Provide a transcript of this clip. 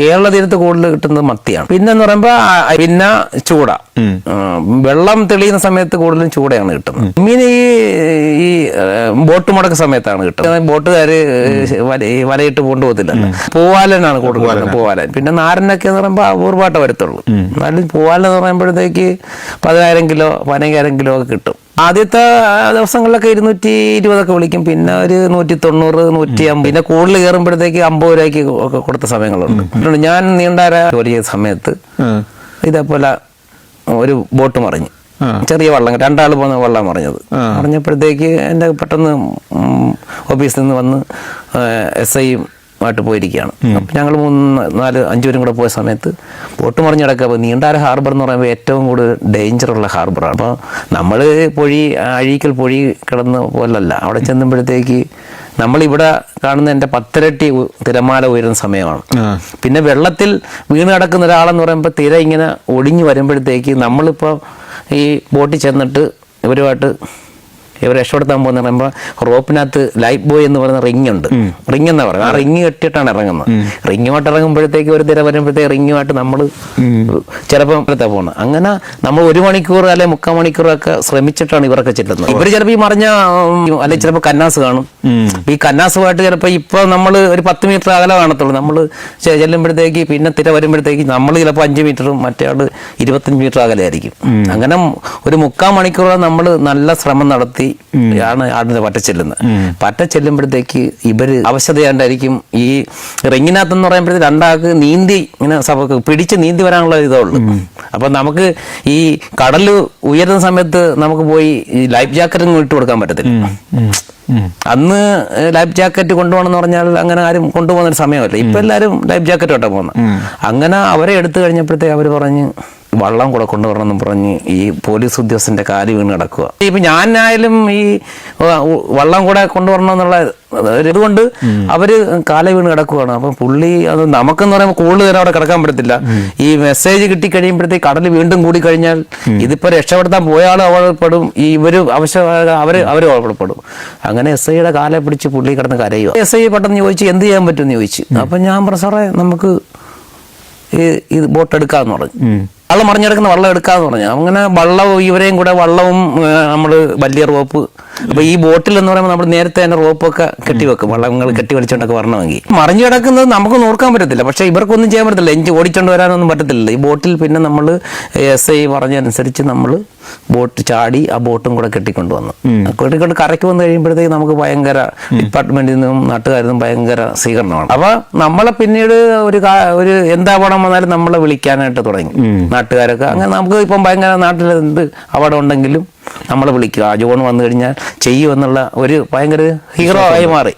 കേരള തീരത്ത് കൂടുതൽ കിട്ടുന്നത് മത്തിയാണ്. പിന്നെന്ന് പറയുമ്പോ പിന്നെ ചൂട, വെള്ളം തെളിയുന്ന സമയത്ത് കൂടുതലും ചൂടയാണ് കിട്ടുന്നത്. മീൻ ഈ ബോട്ട് മുടക്ക സമയത്താണ് കിട്ടുന്നത്. ബോട്ടുകാര് വലയിട്ട് കൊണ്ടുപോകത്തില്ല. പൂവാലനാണ് കൂടുതൽ. പൂവാലൻ പിന്നെ നാരനൊക്കെ എന്ന് പറയുമ്പോൾ അപൂർവമായിട്ട് വരത്തുള്ളൂ. എന്നാലും പൂവാലൻ എന്ന് പറയുമ്പോഴത്തേക്ക് 10,000 കിലോ 15,000 കിലോ ഒക്കെ കിട്ടും. ആദ്യത്തെ ദിവസങ്ങളിലൊക്കെ 220 വിളിക്കും. പിന്നെ ഒരു 190, 150, പിന്നെ കൂടുതൽ കയറുമ്പോഴത്തേക്ക് 50 രൂപയ്ക്ക് ഒക്കെ കൊടുത്ത സമയങ്ങളുണ്ട്. ഞാൻ നീണ്ടാര ജോലി ചെയ്ത സമയത്ത് ഇതേപോലെ ഒരു ബോട്ട് മറിഞ്ഞു. ചെറിയ വള്ളം, 2 ആൾ പോകുന്ന വള്ളം മറിഞ്ഞത്. മറിഞ്ഞപ്പോഴത്തേക്ക് എൻ്റെ പെട്ടെന്ന് ഓഫീസിൽ നിന്ന് വന്ന് SI ആയിട്ട് പോയിരിക്കുകയാണ്. അപ്പം ഞങ്ങൾ 3, 4, 5 പേരും കൂടെ പോയ സമയത്ത് ബോട്ട് മറിഞ്ഞ് കിടക്കുക. നീണ്ടാര ഹാർബർ എന്ന് പറയുമ്പോൾ ഏറ്റവും കൂടുതൽ ഡേഞ്ചറുള്ള ഹാർബറാണ്. അപ്പോൾ നമ്മൾ അഴീക്കൽ പൊഴി കിടന്ന് പോലല്ല. അവിടെ ചെന്നുമ്പോഴത്തേക്ക് നമ്മളിവിടെ കാണുന്ന എൻ്റെ 10 ഇരട്ടി തിരമാല ഉയരുന്ന സമയമാണ്. പിന്നെ വെള്ളത്തിൽ വീണ് കിടക്കുന്ന ഒരാളെന്ന് പറയുമ്പോൾ തിര ഇങ്ങനെ ഒടിഞ്ഞു വരുമ്പോഴത്തേക്ക് നമ്മളിപ്പോൾ ഈ ബോട്ടിൽ ചെന്നിട്ട് ഇവർ രക്ഷപ്പെടുത്താൻ പോകുന്ന പറയുമ്പോൾ റോപ്പിനകത്ത് ലൈഫ് ബോയ് എന്ന് പറയുന്ന റിങ് ഉണ്ട്. റിങ് എന്നാ പറയുന്നത്. ആ റിങ് കെട്ടിയിട്ടാണ് ഇറങ്ങുന്നത്. റിങ്ങുമായിട്ട് ഇറങ്ങുമ്പോഴത്തേക്ക് ഒരു തിര വരുമ്പോഴത്തേക്ക് റിങ്ങുമായിട്ട് നമ്മൾ ചിലപ്പോൾ പോകുന്നത്. അങ്ങനെ നമ്മൾ 1 മണിക്കൂർ അല്ലെങ്കിൽ 3/4 മണിക്കൂറൊക്കെ ശ്രമിച്ചിട്ടാണ് ഇവരൊക്കെ ചെല്ലുന്നത്. ഇവർ ചിലപ്പോൾ ഈ മറിഞ്ഞ അല്ലെങ്കിൽ ചിലപ്പോൾ കന്നാസ് കാണും. ഈ കന്നാസുമായിട്ട് ചിലപ്പോൾ ഇപ്പോൾ നമ്മൾ ഒരു 10 മീറ്റർ അകലെ കാണത്തുള്ളൂ. നമ്മൾ ചെല്ലുമ്പോഴത്തേക്ക് പിന്നെ തിര വരുമ്പോഴത്തേക്ക് നമ്മൾ ചിലപ്പോൾ 5 മീറ്ററും മറ്റേ ആൾ 25 മീറ്റർ അകലെ ആയിരിക്കും. അങ്ങനെ ഒരു 3/4 മണിക്കൂറോളം നമ്മൾ നല്ല ശ്രമം നടത്തി ആണ് ആടിനെ പറ്റ ചെല്ലുമ്പോഴത്തേക്ക് ഇവര് അവശതയാണ്ടായിരിക്കും. ഈ റിങ്ങിനകത്തെന്ന് പറയുമ്പോഴത്തേക്ക് 2 ആൾക്ക് നീന്തി ഇങ്ങനെ പിടിച്ച് നീന്തി വരാനുള്ള ഇതേ ഉള്ളൂ. അപ്പൊ നമുക്ക് ഈ കടല് ഉയരുന്ന സമയത്ത് നമുക്ക് പോയി ഈ ലൈഫ് ജാക്കറ്റ് ഇട്ട് കൊടുക്കാൻ പറ്റത്തില്ല. അന്ന് ലൈഫ് ജാക്കറ്റ് കൊണ്ടുപോകണമെന്ന് പറഞ്ഞാൽ അങ്ങനെ ആരും കൊണ്ടുപോകുന്ന ഒരു സമയമല്ല. ഇപ്പൊ എല്ലാവരും ലൈഫ് ജാക്കറ്റ് തൊട്ടാ പോകുന്നത്. അങ്ങനെ അവരെ എടുത്തു കഴിഞ്ഞപ്പോഴത്തേക്ക് അവർ പറഞ്ഞ് വള്ളം കൂടെ കൊണ്ടുവരണമെന്ന് പറഞ്ഞ് ഈ പോലീസ് ഉദ്യോഗസ്ഥന്റെ കാല് വീണ് കിടക്കുക. ഇപ്പൊ ഞാനായാലും ഈ വള്ളം കൂടെ കൊണ്ടുവരണമെന്നുള്ള ഇതുകൊണ്ട് അവര് കാല വീണ് കിടക്കുകയാണ്. അപ്പൊ പുള്ളി അത് നമുക്കെന്ന് പറയുമ്പോൾ കൂടുതൽ നേരം അവിടെ കിടക്കാൻ പറ്റത്തില്ല. ഈ മെസ്സേജ് കിട്ടി കഴിയുമ്പോഴത്തേക്ക് കടൽ വീണ്ടും കൂടി കഴിഞ്ഞാൽ ഇതിപ്പോ രക്ഷപ്പെടുത്താൻ പോയാളും അപകടപ്പെടും, ഈ ഇവര് അവര് അപകടപ്പെടും. അങ്ങനെ SIയുടെ കാലെ പിടിച്ച് പുള്ളി കിടന്ന് കരയുക. SI പെട്ടെന്ന് ചോദിച്ചു എന്ത് ചെയ്യാൻ പറ്റുമെന്ന് ചോദിച്ചു. അപ്പൊ ഞാൻ പറഞ്ഞു സാറേ നമുക്ക് ഈ ബോട്ട് എടുക്കാന്ന് പറഞ്ഞു. വള്ളം മറിഞ്ഞെടുക്കുന്ന വള്ളം എടുക്കാന്ന് പറഞ്ഞു. അങ്ങനെ വള്ളവും ഇവരെയും കൂടെ വള്ളവും നമ്മൾ വലിയ റോപ്പ്. അപ്പൊ ഈ ബോട്ടിൽ എന്ന് പറയുമ്പോൾ നമ്മൾ നേരത്തെ തന്നെ റോപ്പൊക്കെ കെട്ടിവെക്കും. വള്ളങ്ങൾ കെട്ടി വലിച്ചോണ്ടൊക്കെ വരണമെങ്കിൽ മറിഞ്ഞു കിടക്കുന്നത് നമുക്ക് നോക്കാൻ പറ്റത്തില്ല. പക്ഷെ ഇവർക്കൊന്നും ചെയ്യാൻ പറ്റത്തില്ല. ഓടിച്ചോണ്ട് വരാനൊന്നും പറ്റത്തില്ല. ഈ ബോട്ടിൽ പിന്നെ നമ്മൾ SI പറഞ്ഞനുസരിച്ച് നമ്മൾ ബോട്ട് ചാടി ആ ബോട്ടും കൂടെ കെട്ടിക്കൊണ്ടുവന്നു. കെട്ടിക്കൊണ്ട് കരയ്ക്ക് വന്നു കഴിയുമ്പോഴത്തേക്ക് നമുക്ക് ഭയങ്കര ഡിപ്പാർട്ട്മെന്റിൽ നിന്നും നാട്ടുകാരിൽ നിന്നും ഭയങ്കര സ്വീകരണമാണ്. അപ്പൊ നമ്മളെ പിന്നീട് ഒരു എന്താ പണം വന്നാലും നമ്മളെ വിളിക്കാനായിട്ട് തുടങ്ങി നാട്ടുകാരൊക്കെ. അങ്ങനെ നമുക്ക് ഇപ്പം ഭയങ്കര നാട്ടിൽ എന്ത് അവിടെ ഉണ്ടെങ്കിലും നമ്മളെ വിളിക്കുക. ആ ജോൺ വന്നു കഴിഞ്ഞാൽ ചെയ്യുമെന്നുള്ള ഒരു ഭയങ്കര ഹീറോ ആയി മാറി.